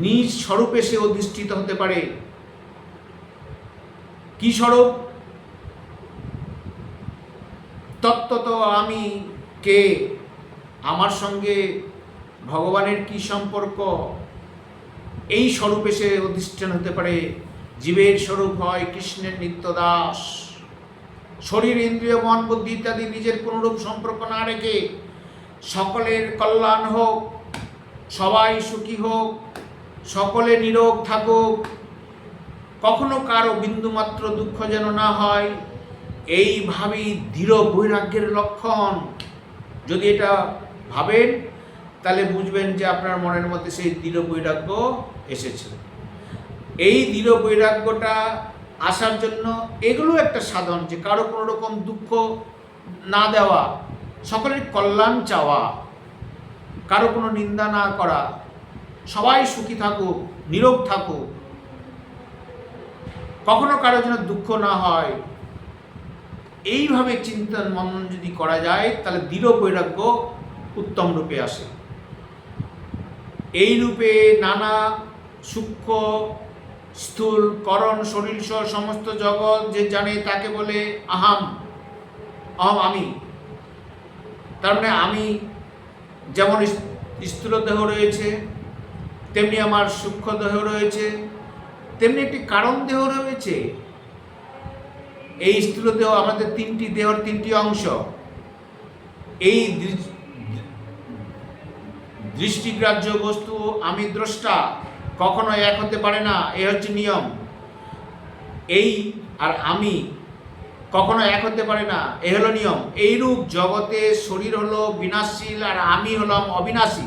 নিজ স্বরূপে সে অধিষ্ঠিত হতে পারে। কি স্বরূপ? তত্ত্বত আমি কে, আমার সঙ্গে ভগবানের কি সম্পর্ক, এই স্বরূপে সে অধিষ্ঠান হতে পারে। জীবের স্বরূপ হয় কৃষ্ণের নিত্য দাস। শরীর, ইন্দ্রিয়, মন, বুদ্ধি ইত্যাদি নিজের কোনরূপ সম্পর্ক না রেখে সকলের কল্যাণ হোক, সবাই সুখী হোক, সকলে নিরোগ থাকুক, কখনো কারো বিন্দুমাত্র দুঃখ যেন না হয়, এইভাবেই দৃঢ় বৈরাগ্যের লক্ষণ। যদি এটা ভাবেন তাহলে বুঝবেন যে আপনার মনের মধ্যে সেই দৃঢ় বৈরাগ্য এসেছে। এই দৃঢ় বৈরাগ্যটা আসার জন্য এগুলো একটা সাধন, যে কারো কোনো রকম দুঃখ না দেওয়া, সকলের কল্যাণ চাওয়া, কারো কোনো নিন্দা না করা, সবাই সুখী থাকুক, নীরব থাকুক, কখনো কারো যেন দুঃখ না হয়। এইভাবে চিন্তন মনন যদি করা যায় তাহলে দৃঢ় বৈরাগ্য উত্তম রূপে আসে। এই রূপে নানা সূক্ষ্ম স্থূল করণ শরীর সহ সমস্ত জগৎ যে জানে তাকে বলে আহাম। অহম আমি, তার মানে আমি যেমন স্থূল দেহ রয়েছে, তেমনি আমার সূক্ষ্ম দেহ রয়েছে, তেমনি একটি কারণ দেহ রয়েছে। এই স্থূল দেহ আমাদের তিনটি দেহর তিনটি অংশ। এই দৃষ্টিগ্রাহ্য বস্তু আমি দ্রষ্টা কখনো এক হতে পারে না, এ হচ্ছে নিয়ম। এই আর আমি কখনো এক হতে পারে না, এ হলো নিয়ম। এইরূপ জগতে শরীর হলো বিনাশশীল আর আমি হলাম অবিনাশী।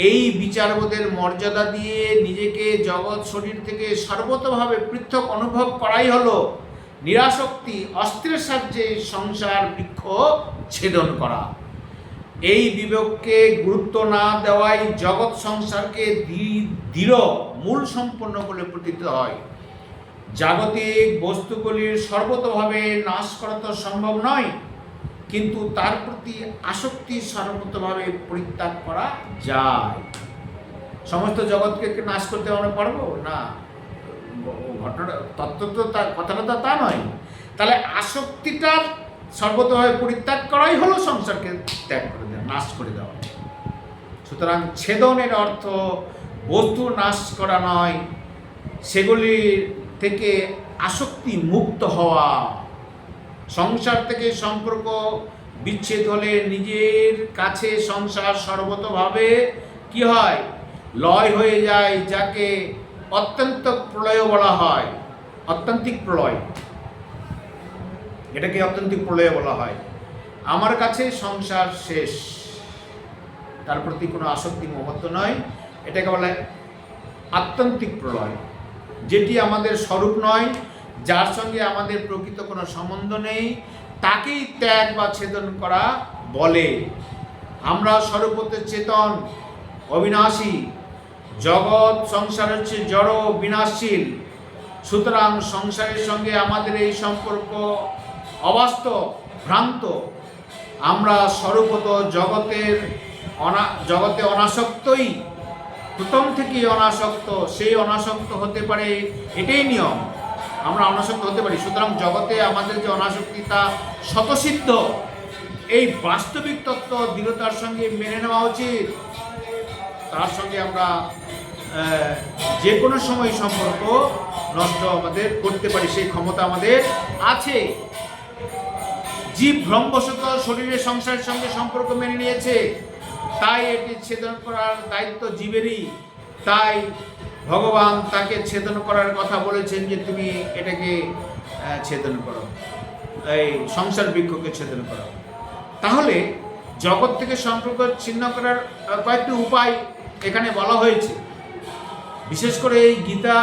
এই বিচারবোধের মর্যাদা দিয়ে নিজেকে জগৎ শরীর থেকে সর্বতভাবে পৃথক অনুভব করাই হলো নিরাসক্তি, অস্ত্রের সাহায্যে সংসার বৃক্ষ ছেদন করা। এই বিবেককে গুরুত্ব না দেওয়াই জগৎ সংসারকে দৃঢ় মূল সম্পন্ন বলে প্রতীত হয়। জাগতিক বস্তুগুলির সর্বতভাবে নাশ করা তো সম্ভব নয়, কিন্তু তার প্রতি আসক্তি সর্বতভাবে পরিত্যাগ করা যায়। সমস্ত জগৎকে নাশ করতে আমরা পারবো না, ঘটনা তত্ত্ব তো কথাটা তো তা নয়। তাহলে আসক্তিটা সর্বতভাবে পরিত্যাগ করাই হলো সংসারকে ত্যাগ করে দেওয়া, নাশ করে দেওয়া। সুতরাং ছেদনের অর্থ বস্তু নাশ করা নয়, সেগুলির থেকে আসক্তি মুক্ত হওয়া। সংসার থেকে সম্পর্ক বিচ্ছেদ হলে নিজের কাছে সংসার সর্বতভাবে কি হয়, লয় হয়ে যায়, যাকে অত্যন্ত প্রলয় বলা হয়। অত্যন্তিক প্রলয়, এটাকে অত্যন্তিক প্রলয় বলা হয়। আমার কাছে সংসার শেষ, তার প্রতি কোনো আসক্তি মমত্ব নয়, এটাকে বলা হয় আত্যন্তিক প্রলয়। যেটি আমাদের স্বরূপ নয়, যার সঙ্গে আমাদের প্রকৃত কোনো সম্বন্ধ নেই, তাকেই ত্যাগ বা ছেদন করা বলে। আমরা স্বরূপতে চেতন, অবিনাশী। জগৎ সংসার হচ্ছে জড়, বিনাশশীল। সুতরাং সংসারের সঙ্গে আমাদের এই সম্পর্ক অবাস্তব, ভ্রান্ত। আমরা স্বরূপত জগতে অনাসক্তই, প্রথম থেকেই অনাসক্ত। সেই অনাসক্ত হতে পারে, এটাই নিয়ম, আমরা অনাসক্ত হতে পারি। সুতরাং জগতে আমাদের যে অনাসক্তি তা স্বতঃসিদ্ধ। এই বাস্তবিক তত্ত্ব দৃঢ়তার সঙ্গে মেনে নেওয়া উচিত। তার সঙ্গে আমরা যে কোনো সময় সম্পর্ক নষ্ট আমাদের করতে পারি, সেই ক্ষমতা আমাদের আছে। জীব ভ্রমবশত শরীরের সংসারের সঙ্গে সম্পর্ক মেনে নিয়েছে, তাই এটি ছেদন করার দায়িত্ব জীবেরই। তাই ভগবান তাকে ছেদন করার কথা বলেছেন যে তুমি এটাকে ছেদন করো, এই সংসার বৃক্ষকে ছেদন করো। তাহলে জগৎ থেকে সম্পর্ক ছিন্ন করার কয়েকটি উপায় এখানে বলা হয়েছে। বিশেষ করে এই গীতা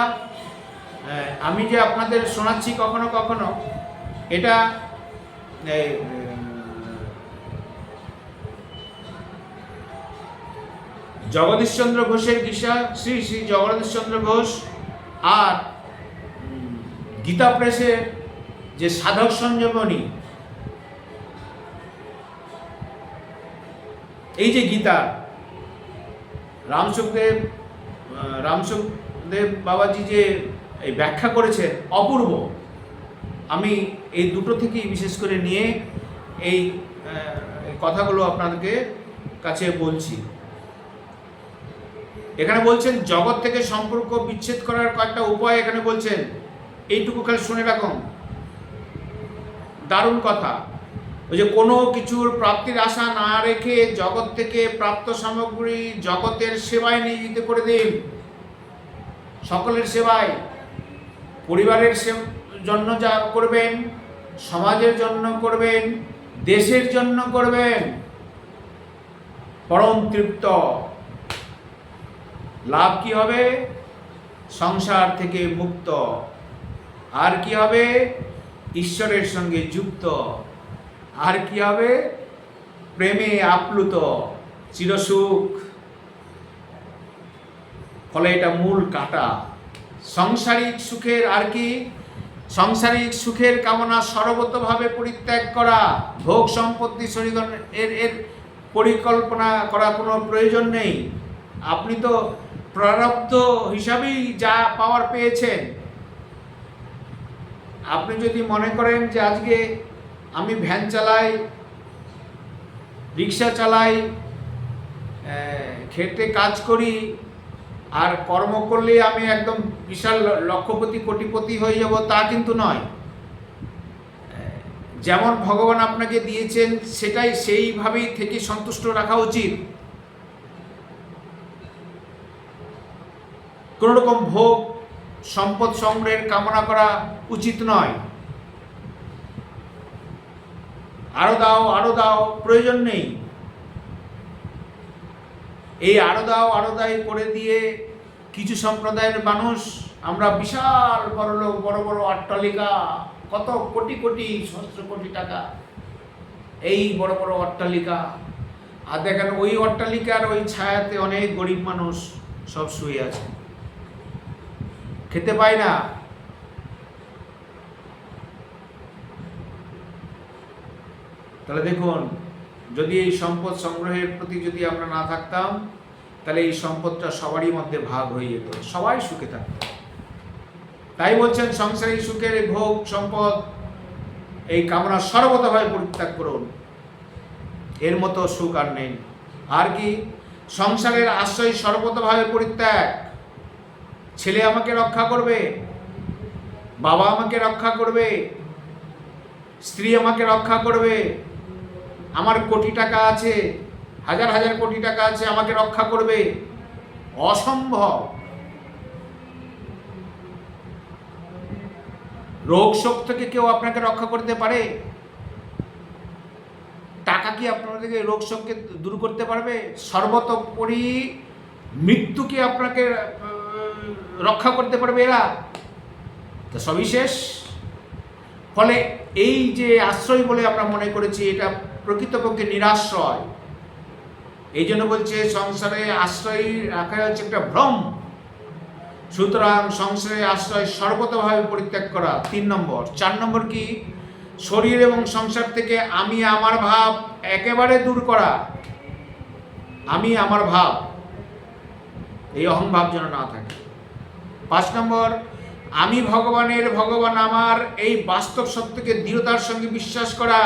আমি যে আপনাদের শোনাচ্ছি কখনো কখনো, এটা জগদীশচন্দ্র ঘোষের গীতা, শ্রী শ্রী জগদীশচন্দ্র ঘোষ আর গীতা প্রেসের যে সাধক সঞ্জীবনী, এই যে গীতা রামসুখদেব বাবাজি যে এই ব্যাখ্যা করেছেন, অপূর্ব। আমি এই দুটো থেকেই বিশেষ করে নিয়ে এই কথাগুলো আপনাদেরকে কাছে বলছি। এখানে বলছেন জগৎ থেকে সম্পর্ক বিচ্ছেদ করার কয়েকটা উপায় এখানে বলছেন, এইটুকু খালি শুনে রাখুন, দারুণ কথা। ওই যে কোনো কিছুর প্রাপ্তির আশা না রেখে জগৎ থেকে প্রাপ্ত সামগ্রী জগতের সেবায় নিয়োজিত করে দিন। সকলের সেবায়, পরিবারের জন্য যা করবেন, সমাজের জন্য করবেন, দেশের জন্য করবেন, পরম তৃপ্ত। লাভ কি হবে? সংসার থেকে মুক্ত। আর কি হবে? ঈশ্বরের সঙ্গে যুক্ত। আর কি হবে? প্রেমে আপ্লুত, চিরসুখ। ফলে এটা মূল কাটা। সাংসারিক সুখের আর কি? সাংসারিক সুখের কামনা সর্বতভাবে পরিত্যাগ করা। ভোগ সম্পত্তি শরীর এর পরিকল্পনা করা কোনো প্রয়োজন নেই। আপনি তো প্রারব্ধ হিসাবেই যা পাওয়ার পেয়েছেন। আপনি যদি মনে করেন যে আজকে আমি ভ্যান চালাই, রিক্সা চালাই, খেতে কাজ করি, আর কর্ম করলে আমি একদম বিশাল লক্ষপতি কোটিপতি হয়ে যাব, তা কিন্তু নয়। যেমন ভগবান আপনাকে দিয়েছেন সেটাই সেইভাবেই থেকে সন্তুষ্ট রাখা উচিত। কোনো রকম ভোগ সম্পদ সংগ্রহের কামনা করা উচিত নয়। আরো দাও প্রয়োজন নেই। এই আরো দাও করে দিয়ে কিছু সম্প্রদায়ের মানুষ আমরা বিশাল বড় বড় অট্টালিকা, কত কোটি কোটি সহস্র কোটি টাকা, এই বড় বড় অট্টালিকা, আর দেখেন ওই অট্টালিকার ওই ছায়াতে অনেক গরিব মানুষ সব শুয়ে আছে, খেতে পায় না। তাহলে দেখুন, যদি এই সম্পদ সংগ্রহের প্রতি যদি আমরা না থাকতাম, তাহলে এই সম্পদটা সবারই মধ্যে ভাগ হয়ে যেত, সবাই সুখে থাকত। তাই বলছেন সংসারিক সুখের এই ভোগ সম্পদ এই কামনা সর্বতভাবে পরিত্যাগ করুন, এর মতো সুখ আর নেই। আর কি? সংসারের আশ্রয় সর্বতভাবে পরিত্যাগ। ছেলে আমাকে রক্ষা করবে, বাবা আমাকে রক্ষা করবে, স্ত্রী আমাকে রক্ষা করবে, আমার কোটি টাকা আছে, হাজার হাজার কোটি টাকা আছে, আমাকে রক্ষা করবে, অসম্ভব। রোগ শোক থেকে কেউ আপনাকে রক্ষা করতে পারে? টাকা কি আপনাদেরকে রোগ শোককে দূর করতে পারবে? সর্বোপরি মৃত্যু কি আপনাকে রক্ষা করতে পারবে এরা? তো সবিশেষ। ফলে এই যে আশ্রয় বলে আমরা মনে করেছি, এটা প্রকৃতপক্ষে নিরাশ্রয়। এই জন্য বলছে সংসারে আশ্রয় রাখা হচ্ছে একটা ভ্রম। সুতরাং সংসারে আশ্রয় সর্বতভাবে পরিত্যাগ করা 3 নম্বর। 4 নম্বর কি? শরীর এবং সংসার থেকে আমি আমার ভাব একেবারে দূর করা। আমি আমার ভাব, এই অহংভাব যেন না থাকে। 5 নম্বর, আমি ভগবানের, ভগবান আমার, এই বাস্তব সত্যকে দৃঢ়তার সঙ্গে বিশ্বাস করা।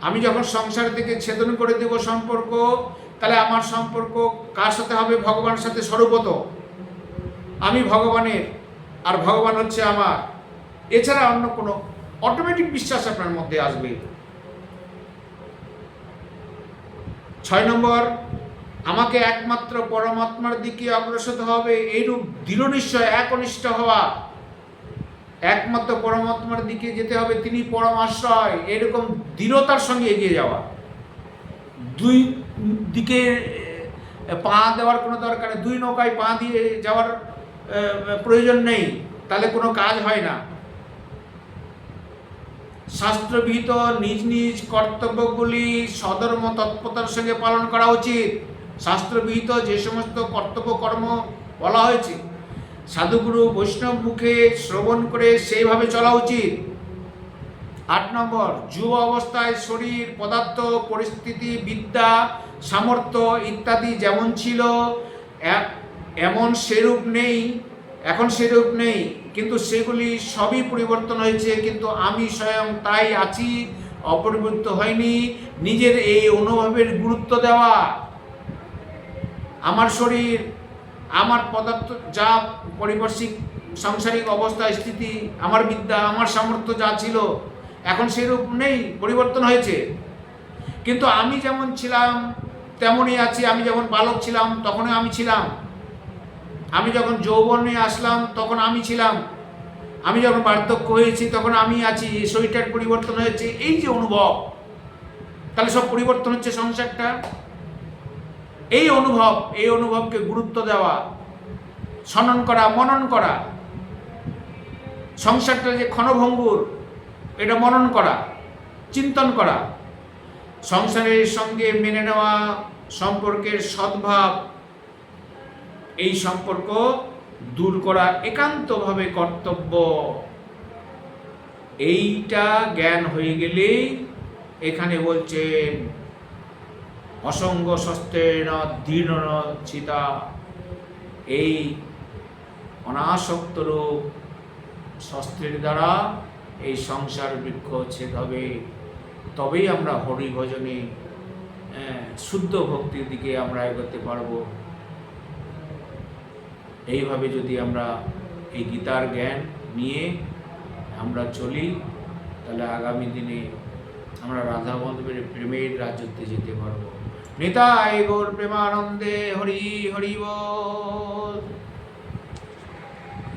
আমি যখন সংসার থেকে ছেদন করে দেব সম্পর্ক, তাহলে আমার সম্পর্ক কার সাথে হবে? ভগবানের সাথে স্বরূপত। আমি ভগবানের আর ভগবান হচ্ছে আমার, এছাড়া অন্য কোনো অটোমেটিক বিশ্বাস আপনার মধ্যে আসবে। 6 নম্বর, আমাকে একমাত্র পরমাত্মার দিকে অগ্রসর হবে, এইরূপ দৃঢ় নিশ্চয় একনিষ্ঠ হওয়া। একমাত্র পরমাত্মার দিকে যেতে হবে, তিনি পরম আশ্রয়, এরকম দৃঢ়তার সঙ্গে এগিয়ে যাওয়া। দুই দিকে পা দেওয়ার কোনো দরকার নেই, 2 নৌকায় পা দিয়ে যাওয়ার প্রয়োজন নেই, তাহলে কোনো কাজ হয় না। শাস্ত্রবিহিত নিজ নিজ কর্তব্যগুলি সধর্ম তৎপরতার সঙ্গে পালন করা উচিত। শাস্ত্রবিহিত যে সমস্ত কর্তব্য কর্ম বলা হয়েছে, সাধুগুরু বৈষ্ণব মুখে শ্রবণ করে সেইভাবে চলা উচিত। 8 নম্বর, যুব অবস্থায় শরীর, পদার্থ, পরিস্থিতি, বিদ্যা, সামর্থ্য ইত্যাদি যেমন ছিল এমন সেরূপ নেই, এখন সেরূপ নেই, কিন্তু সেগুলি সবই পরিবর্তন হয়েছে, কিন্তু আমি স্বয়ং তাই আছি, অপরিবর্তিত হয়নি। নিজের এই অনুভবের গুরুত্ব দেওয়া। আমার শরীর, আমার পদার্থ, যা পারিপার্শ্বিক সাংসারিক অবস্থায় স্থিতি, আমার বিদ্যা, আমার সামর্থ্য যা ছিল এখন সেরূপ নেই, পরিবর্তন হয়েছে, কিন্তু আমি যেমন ছিলাম তেমনই আছি। আমি যখন বালক ছিলাম তখনই আমি ছিলাম, আমি যখন যৌবনে আসলাম তখন আমি ছিলাম, আমি যখন বার্ধক্য হয়েছি তখন আমি আছি। শরীরটার পরিবর্তন হয়েছে, এই যে অনুভব, তাহলে সব পরিবর্তন হচ্ছে সংসারটা। এই অনুভবকে গুরুত্ব দেওয়া, শনন করা, মনন করা। সংসারটা যে ক্ষণভঙ্গুর, এটা মনন করা, চিন্তন করা। সংসারের সঙ্গে মেনে নেওয়া, সম্পর্কের সদ্ভাব, এই সম্পর্ক দূর করা একান্তভাবে কর্তব্য। এইটা জ্ঞান হয়ে গেলেই এখানে বলছেন অসঙ্গ শস্ত্রেণ দৃঢ় চিতা, এই অনাসক্ত রূপ শস্ত্রের দ্বারা এই সংসার বৃক্ষ ছেদ হবে। তবেই আমরা হরি ভজনে শুদ্ধ ভক্তির দিকে আমরা এগোতে পারব। এইভাবে যদি আমরা এই গীতার জ্ঞান নিয়ে আমরা চলি, তাহলে আগামী দিনে আমরা রাধা মাধবের প্রেমের রাজ্যতে যেতে পারবো। নিতাই গৌর প্রেমানন্দে হরি হরি বল।